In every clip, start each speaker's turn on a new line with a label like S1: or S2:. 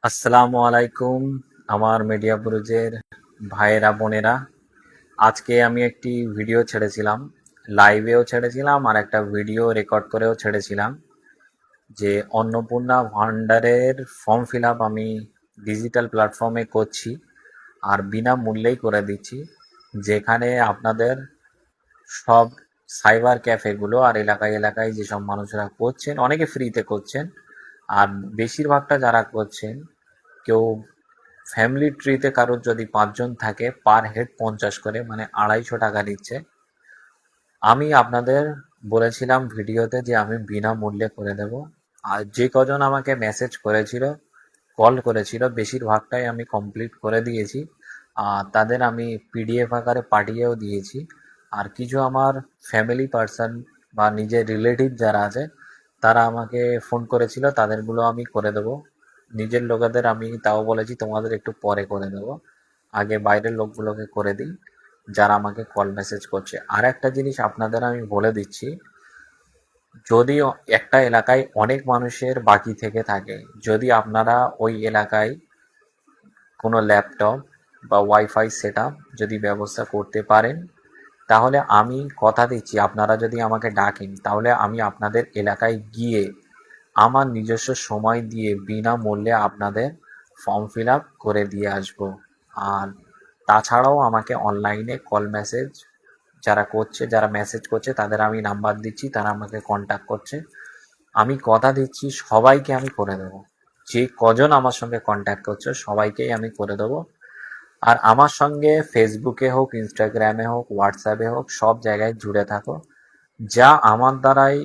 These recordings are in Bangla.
S1: আসসালামু আলাইকুম আমার মিডিয়া বুরুজের ভাইয়েরা বোনেরা। আজকে আমি একটি ভিডিও ছেড়েছিলাম, লাইভেও ছেড়েছিলাম আর একটা ভিডিও রেকর্ড করেও ছেড়েছিলাম যে অন্নপূর্ণা ভান্ডারের ফর্ম ফিল আপ আমি ডিজিটাল প্ল্যাটফর্মে করছি আর বিনামূল্যেই করে দিচ্ছি, যেখানে আপনাদের সব সাইবার ক্যাফেগুলো আর এলাকায় এলাকায় যেসব মানুষরা করছেন, অনেকে ফ্রিতে করছেন আর বেশিরভাগটা যারা করছেন, কেউ ফ্যামিলি ট্রিতে কারোর যদি 5 জন থাকে পার হেড 50 করে, মানে 250 টাকা নিচ্ছে। আমি আপনাদের বলেছিলাম ভিডিওতে যে আমি বিনামূল্যে করে দেব। আর যে কজন আমাকে মেসেজ করেছিল, কল করেছিল, বেশিরভাগটাই আমি কমপ্লিট করে দিয়েছি। আর তাদের আমি পিডিএফ আকারে পাঠিয়েও দিয়েছি। আর কিছু আমার ফ্যামিলি পার্সন বা নিজের রিলেটিভ যারা আছে তারা আমাকে ফোন করেছিল, তাদেরগুলো আমি করে দেবো। নিজের লোকেদের আমি তাও বলেছি তোমাদের একটু পরে করে দেবো, আগে বাইরের লোকগুলোকে করে দিই যারা আমাকে কল মেসেজ করছে। আর একটা জিনিস আপনাদের আমি বলে দিচ্ছি, যদি একটা এলাকায় অনেক মানুষের বাকি থেকে থাকে, যদি আপনারা ওই এলাকায় কোনো ল্যাপটপ বা ওয়াইফাই সেট আপ যদি ব্যবস্থা করতে পারেন, তাহলে আমি কথা দিচ্ছি আপনারা যদি আমাকে ডাকেন তাহলে আমি আপনাদের এলাকায় গিয়ে আমার নিজস্ব সময় দিয়ে বিনামূল্যে আপনাদের ফর্ম ফিল আপ করে দিয়ে আসবো। আর তাছাড়াও আমাকে অনলাইনে কল মেসেজ যারা করছে, যারা মেসেজ করছে তাদের আমি নাম্বার দিচ্ছি, তারা আমাকে কন্ট্যাক্ট করছে। আমি কথা দিচ্ছি সবাইকে আমি করে দেবো, যে কজন আমার সঙ্গে কন্ট্যাক্ট করছে সবাইকেই আমি করে দেবো। আর আমার সঙ্গে ফেসবুকে হোক, ইনস্টাগ্রামে হোক, হোয়াটসঅ্যাপে হোক, সব জায়গায় জুড়ে থাকো। যা আমার দ্বারাই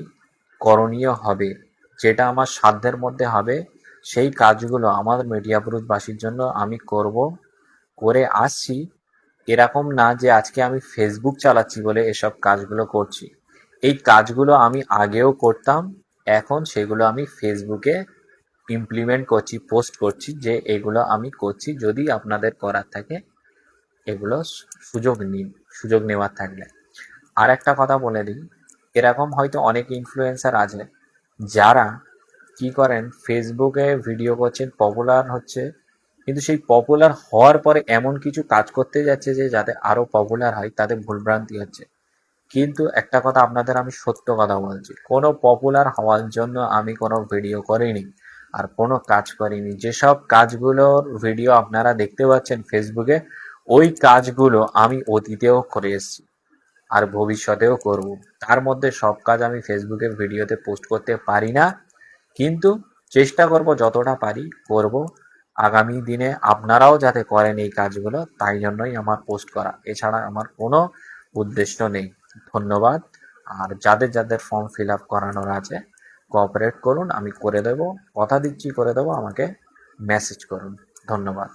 S1: করণীয় হবে, যেটা আমার সাধ্যের মধ্যে হবে, সেই কাজগুলো আমার মিডিয়াপুরুষবাসীর জন্য আমি করব, করে আসছি। এরকম না যে আজকে আমি ফেসবুক চালাচ্ছি বলে এসব কাজগুলো করছি। এই কাজগুলো আমি আগেও করতাম, এখন সেগুলো আমি ফেসবুকে ইমপ্লিমেন্ট করছি, পোস্ট করছি যে এগুলো আমি করছি। যদি আপনাদের করার থাকে এগুলো সুযোগ নিন, সুযোগ নেওয়ার থাকলে। আর একটা কথা বলে দিই, এরকম হয়তো অনেক ইনফ্লুয়েন্সার আছে যারা কি করেন, ফেসবুকে ভিডিও করছেন, পপুলার হচ্ছে, কিন্তু সেই পপুলার হওয়ার পরে এমন কিছু কাজ করতে যাচ্ছে যে যাতে আরো পপুলার হয়, তাদের ভুলভ্রান্তি হচ্ছে। কিন্তু একটা কথা আপনাদের আমি সত্য কথা বলছি, কোনো পপুলার হওয়ার জন্য আমি কোনো ভিডিও করিনি আর কোনো কাজ করিনি। যেসব কাজগুলোর ভিডিও আপনারা দেখতে পাচ্ছেন ফেসবুকে, ওই কাজগুলো আমি অতীতেও করে এসেছি আর ভবিষ্যতেও করব। তার মধ্যে সব কাজ আমি ফেসবুকে ভিডিওতে পোস্ট করতে পারি না, কিন্তু চেষ্টা করব যতটা পারি করব। আগামী দিনে আপনারাও যাতে করেন এই কাজগুলো, তাই জন্যই আমার পোস্ট করা, এছাড়া আমার কোনো উদ্দেশ্য নেই। ধন্যবাদ। আর যাদের যাদের ফর্ম ফিল আপ করানোর আছে কোঅপারেট করুন, আমি করে দেব, কথা দিচ্ছি করে দেবো, আমাকে মেসেজ করুন। ধন্যবাদ।